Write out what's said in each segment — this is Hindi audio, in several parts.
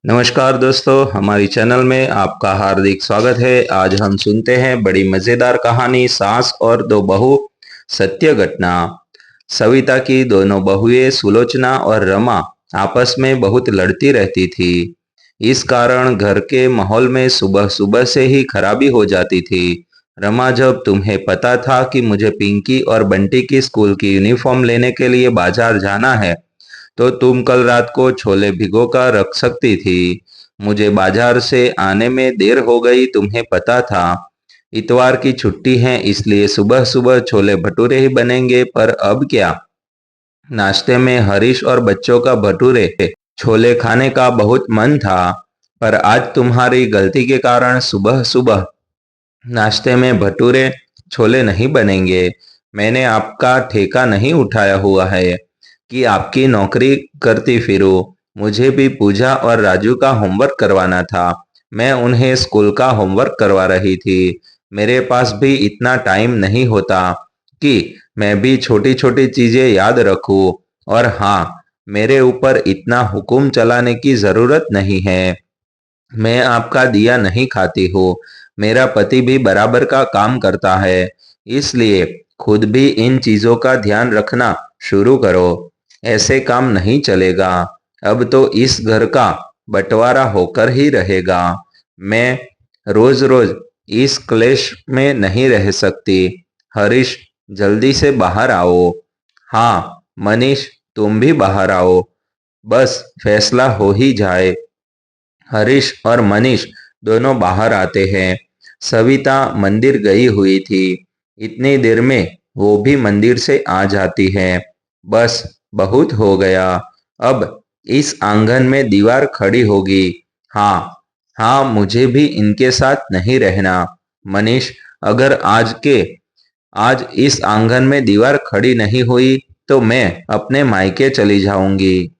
नमस्कार दोस्तों, हमारी चैनल में आपका हार्दिक स्वागत है। आज हम सुनते हैं बड़ी मजेदार कहानी सास और दो बहू। सत्य घटना। सविता की दोनों बहुएं सुलोचना और रमा आपस में बहुत लड़ती रहती थी। इस कारण घर के माहौल में सुबह सुबह से ही खराबी हो जाती थी। रमा, जब तुम्हें पता था कि मुझे पिंकी और बंटी की स्कूल की यूनिफॉर्म लेने के लिए बाजार जाना है, तो तुम कल रात को छोले भिगो कर रख सकती थी। मुझे बाजार से आने में देर हो गई, तुम्हें पता था इतवार की छुट्टी है, इसलिए सुबह सुबह छोले भटूरे ही बनेंगे। पर अब क्या? नाश्ते में हरीश और बच्चों का भटूरे छोले खाने का बहुत मन था, पर आज तुम्हारी गलती के कारण सुबह सुबह नाश्ते में भटूरे छोले नहीं बनेंगे। मैंने आपका ठेका नहीं उठाया हुआ है कि आपकी नौकरी करती फिरूं। मुझे भी पूजा और राजू का होमवर्क करवाना था। मैं उन्हें स्कूल का होमवर्क करवा रही थी। मेरे पास भी इतना टाइम नहीं होता कि मैं भी छोटी छोटी चीजें याद रखूं। और हाँ, मेरे ऊपर इतना हुक्म चलाने की जरूरत नहीं है। मैं आपका दिया नहीं खाती हूँ। मेरा पति भी बराबर का काम करता है, इसलिए खुद भी इन चीजों का ध्यान रखना शुरू करो। ऐसे काम नहीं चलेगा। अब तो इस घर का बंटवारा होकर ही रहेगा। मैं रोज रोज इस क्लेश में नहीं रह सकती। हरीश, जल्दी से बाहर आओ। हाँ मनीष, तुम भी बाहर आओ। बस फैसला हो ही जाए। हरीश और मनीष दोनों बाहर आते हैं। सविता मंदिर गई हुई थी। इतनी देर में वो भी मंदिर से आ जाती है। बस बहुत हो गया। अब इस आंगन में दीवार खड़ी होगी। हाँ हाँ, मुझे भी इनके साथ नहीं रहना। मनीष, अगर आज इस आंगन में दीवार खड़ी नहीं हुई तो मैं अपने मायके चली जाऊंगी।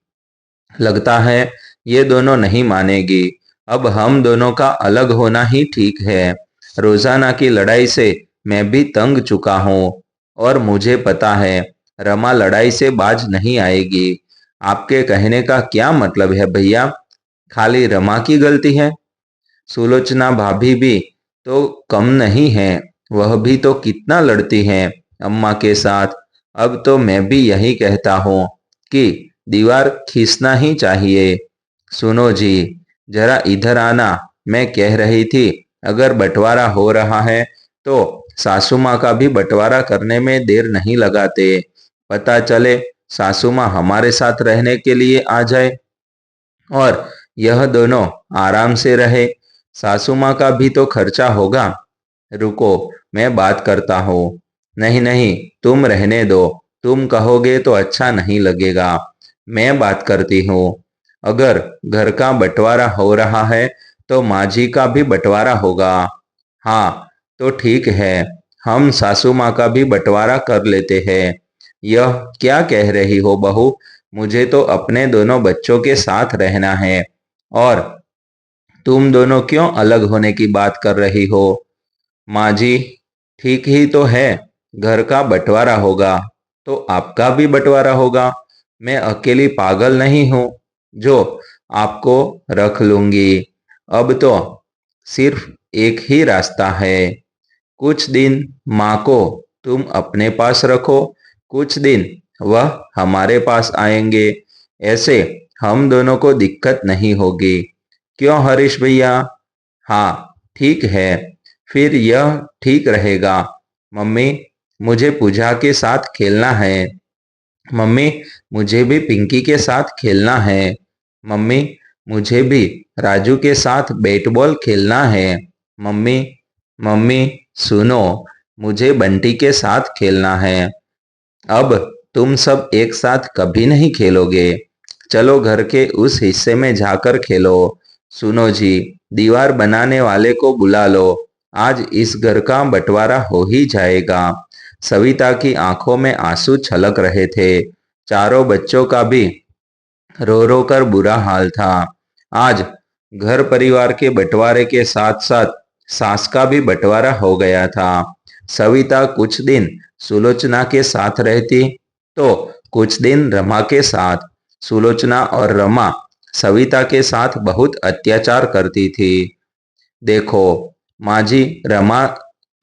लगता है ये दोनों नहीं मानेगी। अब हम दोनों का अलग होना ही ठीक है। रोजाना की लड़ाई से मैं भी तंग चुका हूँ, और मुझे पता है रमा लड़ाई से बाज नहीं आएगी। आपके कहने का क्या मतलब है भैया? खाली रमा की गलती है? सुलोचना भाभी भी तो कम नहीं है। वह भी तो कितना लड़ती हैं अम्मा के साथ। अब तो मैं भी यही कहता हूँ कि दीवार खींचना ही चाहिए। सुनो जी, जरा इधर आना। मैं कह रही थी, अगर बंटवारा हो रहा है तो सासू माँ का भी बंटवारा करने में देर नहीं लगाते। पता चले सासू माँ हमारे साथ रहने के लिए आ जाए और यह दोनों आराम से रहे। सासू माँ का भी तो खर्चा होगा। रुको, मैं बात करता हूँ। नहीं नहीं, तुम रहने दो। तुम कहोगे तो अच्छा नहीं लगेगा। मैं बात करती हूँ। अगर घर का बंटवारा हो रहा है तो माझी का भी बंटवारा होगा। हाँ तो ठीक है, हम सासू माँ का भी बंटवारा कर लेते हैं। यह क्या कह रही हो बहू? मुझे तो अपने दोनों बच्चों के साथ रहना है, और तुम दोनों क्यों अलग होने की बात कर रही हो? माँ जी, ठीक ही तो है। घर का बंटवारा होगा तो आपका भी बंटवारा होगा। मैं अकेली पागल नहीं हूँ जो आपको रख लूंगी। अब तो सिर्फ एक ही रास्ता है। कुछ दिन माँ को तुम अपने पास रखो, कुछ दिन वह हमारे पास आएंगे। ऐसे हम दोनों को दिक्कत नहीं होगी। क्यों हरीश भैया? हाँ ठीक है, फिर यह ठीक रहेगा। मम्मी, मुझे पूजा के साथ खेलना है। मम्मी, मुझे भी पिंकी के साथ खेलना है। मम्मी, मुझे भी राजू के साथ बैट बॉल खेलना है। मम्मी, मम्मी सुनो, मुझे बंटी के साथ खेलना है। अब तुम सब एक साथ कभी नहीं खेलोगे। चलो घर के उस हिस्से में जाकर खेलो। सुनो जी, दीवार बनाने वाले को बुला लो। आज इस घर का बंटवारा हो ही जाएगा। सविता की आंखों में आंसू छलक रहे थे। चारों बच्चों का भी रो रो कर बुरा हाल था। आज घर परिवार के बंटवारे के साथ साथ सास का भी बंटवारा हो गया था। सविता कुछ दिन सुलोचना के साथ रहती तो कुछ दिन रमा के साथ। सुलोचना और रमा सविता के साथ बहुत अत्याचार करती थी। देखो माँ जी, रमा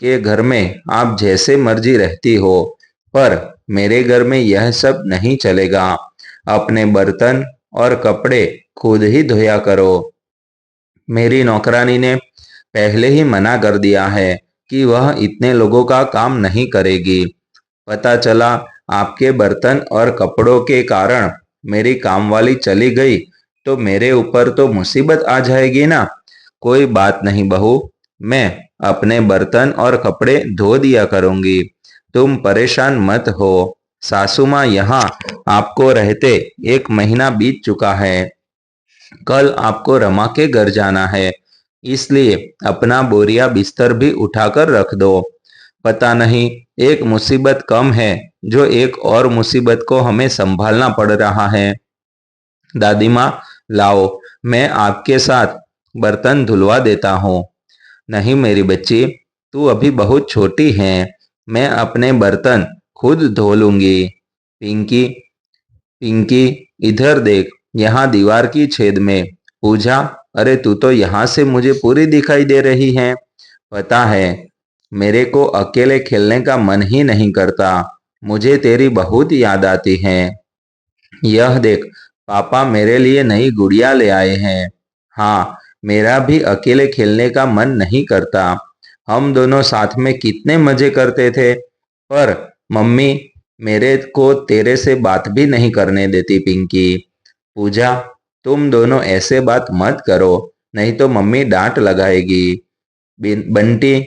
के घर में आप जैसे मर्जी रहती हो, पर मेरे घर में यह सब नहीं चलेगा। अपने बर्तन और कपड़े खुद ही धोया करो। मेरी नौकरानी ने पहले ही मना कर दिया है कि वह इतने लोगों का काम नहीं करेगी। पता चला आपके बर्तन और कपड़ों के कारण मेरी कामवाली चली गई तो मेरे ऊपर तो मुसीबत आ जाएगी ना। कोई बात नहीं बहू, मैं अपने बर्तन और कपड़े धो दिया करूंगी, तुम परेशान मत हो। सासू माँ, यहाँ आपको रहते 1 महीना बीत चुका है। कल आपको रमा के घर जाना है, इसलिए अपना बोरिया बिस्तर भी उठाकर रख दो। पता नहीं, एक मुसीबत कम है जो एक और मुसीबत को हमें संभालना पड़ रहा है। दादी माँ, लाओ, मैं आपके साथ बर्तन धुलवा देता हूँ। नहीं मेरी बच्ची, तू अभी बहुत छोटी है, मैं अपने बर्तन खुद धो लूंगी। पिंकी, पिंकी, इधर देख, यहाँ दीवार की छेद में। पूजा, अरे तू तो यहाँ से मुझे पूरी दिखाई दे रही है। पता है, मेरे को अकेले खेलने का मन ही नहीं करता, मुझे तेरी बहुत याद आती है। यह देख, पापा मेरे लिए नई गुड़िया ले आए हैं। हाँ, मेरा भी अकेले खेलने का मन नहीं करता। हम दोनों साथ में कितने मजे करते थे, पर मम्मी मेरे को तेरे से बात भी नहीं करने देती। पिंकी, पूजा, तुम दोनों ऐसे बात मत करो, नहीं तो मम्मी डांट लगाएगी। बंटी,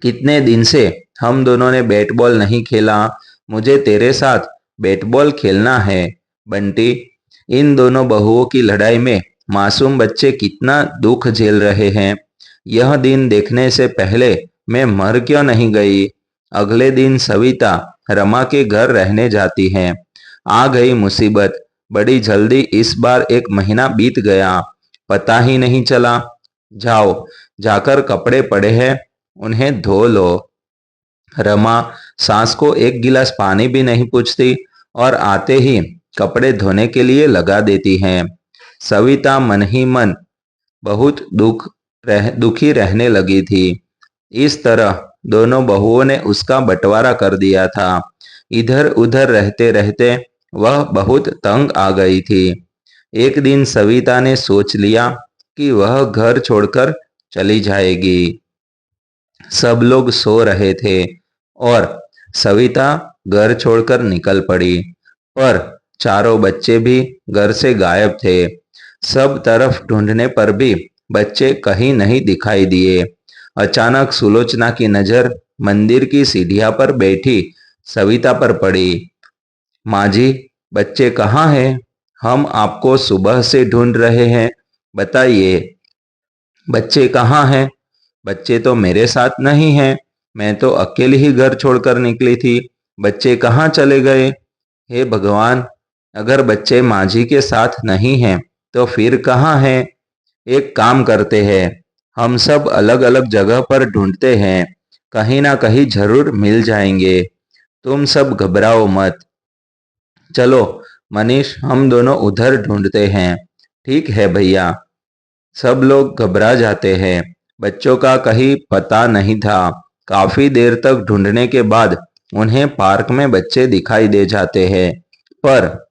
कितने दिन से हम दोनों ने बैट बॉल नहीं खेला, मुझे तेरे साथ बैट बॉल खेलना है। बंटी, इन दोनों बहुओं की लड़ाई में मासूम बच्चे कितना दुख झेल रहे हैं, यह दिन देखने से पहले मैं मर क्यों नहीं गई। अगले दिन सविता रमा के घर रहने जाती है। आ गई मुसीबत, बड़ी जल्दी इस बार 1 महीना बीत गया, पता ही नहीं चला। जाओ, जाकर कपड़े पड़े हैं, उन्हें धो लो। रमा सास को एक गिलास पानी भी नहीं पूछती और आते ही कपड़े धोने के लिए लगा देती हैं। सविता मन ही मन बहुत दुखी रहने लगी थी। इस तरह दोनों बहुओं ने उसका बंटवारा कर दिया था। इधर उधर रहते रहते वह बहुत तंग आ गई थी। एक दिन सविता ने सोच लिया कि वह घर छोड़कर चली जाएगी। सब लोग सो रहे थे और सविता घर छोड़कर निकल पड़ी, पर चारों बच्चे भी घर से गायब थे। सब तरफ ढूंढने पर भी बच्चे कहीं नहीं दिखाई दिए। अचानक सुलोचना की नजर मंदिर की सीढ़ियां पर बैठी सविता पर पड़ी। माँ जी, बच्चे कहाँ हैं? हम आपको सुबह से ढूंढ रहे हैं, बताइए, बच्चे कहाँ हैं? बच्चे तो मेरे साथ नहीं हैं, मैं तो अकेली ही घर छोड़कर निकली थी, बच्चे कहाँ चले गए? हे भगवान, अगर बच्चे माँ जी के साथ नहीं हैं तो फिर कहाँ हैं? एक काम करते हैं, हम सब अलग अलग जगह पर ढूंढते हैं, कहीं ना कहीं जरूर मिल जाएंगे। तुम सब घबराओ मत। चलो मनीष, हम दोनों उधर ढूंढते हैं। ठीक है भैया। सब लोग घबरा जाते हैं। बच्चों का कहीं पता नहीं था। काफी देर तक ढूंढने के बाद उन्हें पार्क में बच्चे दिखाई दे जाते हैं, पर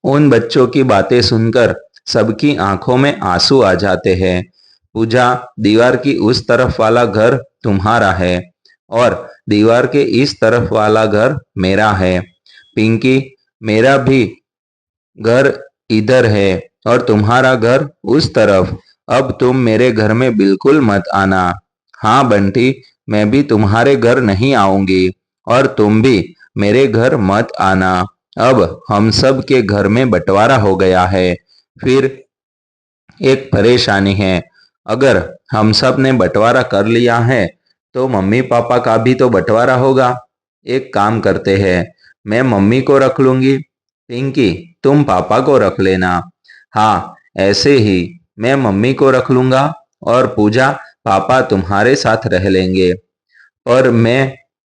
उन बच्चों की बातें सुनकर सबकी आंखों में आंसू आ जाते हैं। पूजा, दीवार की उस तरफ वाला घर तुम्हारा है और दीवार के इस तरफ वाला घर मेरा है। पिंकी, मेरा भी घर इधर है और तुम्हारा घर उस तरफ। अब तुम मेरे घर में बिल्कुल मत आना। हाँ बंटी, मैं भी तुम्हारे घर नहीं आऊंगी और तुम भी मेरे घर मत आना। अब हम सब के घर में बंटवारा हो गया है। फिर एक परेशानी है, अगर हम सब ने बंटवारा कर लिया है तो मम्मी पापा का भी तो बंटवारा होगा। एक काम करते हैं, मैं मम्मी को रख लूंगी, पिंकी तुम पापा को रख लेना। हाँ, ऐसे ही मैं मम्मी को रख लूंगा और पूजा पापा तुम्हारे साथ रह लेंगे, और मैं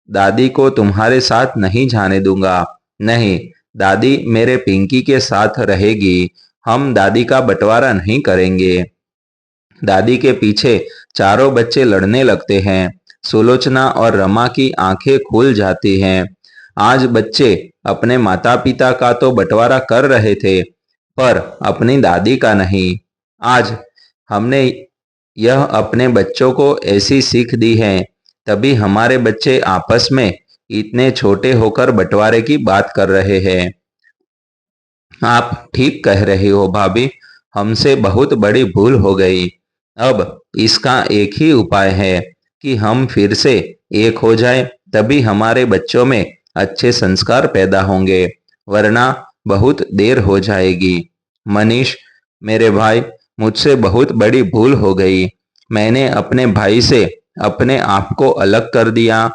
दादी को तुम्हारे साथ नहीं जाने दूंगा। नहीं, दादी मेरे पिंकी के साथ रहेगी हम दादी का बंटवारा नहीं करेंगे। दादी के पीछे चारों बच्चे लड़ने लगते हैं। सुलोचना और रमा की आंखें खुल जाती हैं। आज बच्चे अपने माता पिता का तो बंटवारा कर रहे थे, पर अपनी दादी का नहीं। आज हमने यह अपने बच्चों को ऐसी सीख दी है, तभी हमारे बच्चे आपस में इतने छोटे होकर बंटवारे की बात कर रहे हैं। आप ठीक कह रही हो भाभी, हमसे बहुत बड़ी भूल हो गई। अब इसका एक ही उपाय है कि हम फिर से एक हो जाएं, तभी हमारे बच्चों में अच्छे संस्कार पैदा होंगे, वरना बहुत देर हो जाएगी। मनीष, मेरे भाई, मुझसे बहुत बड़ी भूल हो गई। मैंने अपने भाई से अपने आप को अलग कर दिया।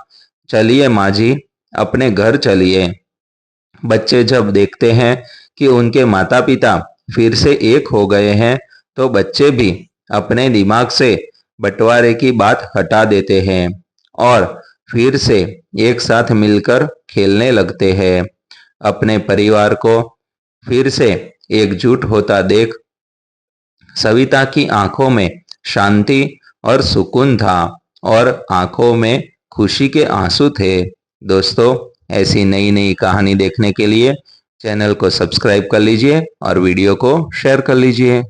चलिए माँ जी, अपने घर चलिए। बच्चे जब देखते हैं कि उनके माता पिता फिर से एक हो गए हैं, तो बच्चे भी अपने दिमाग से बंटवारे की बात हटा देते हैं और फिर से एक साथ मिलकर खेलने लगते हैं। अपने परिवार को फिर से एकजुट होता देख सविता की आंखों में शांति और सुकून था और आंखों में खुशी के आंसू थे। दोस्तों, ऐसी नई नई कहानी देखने के लिए चैनल को सब्सक्राइब कर लीजिए और वीडियो को शेयर कर लीजिए।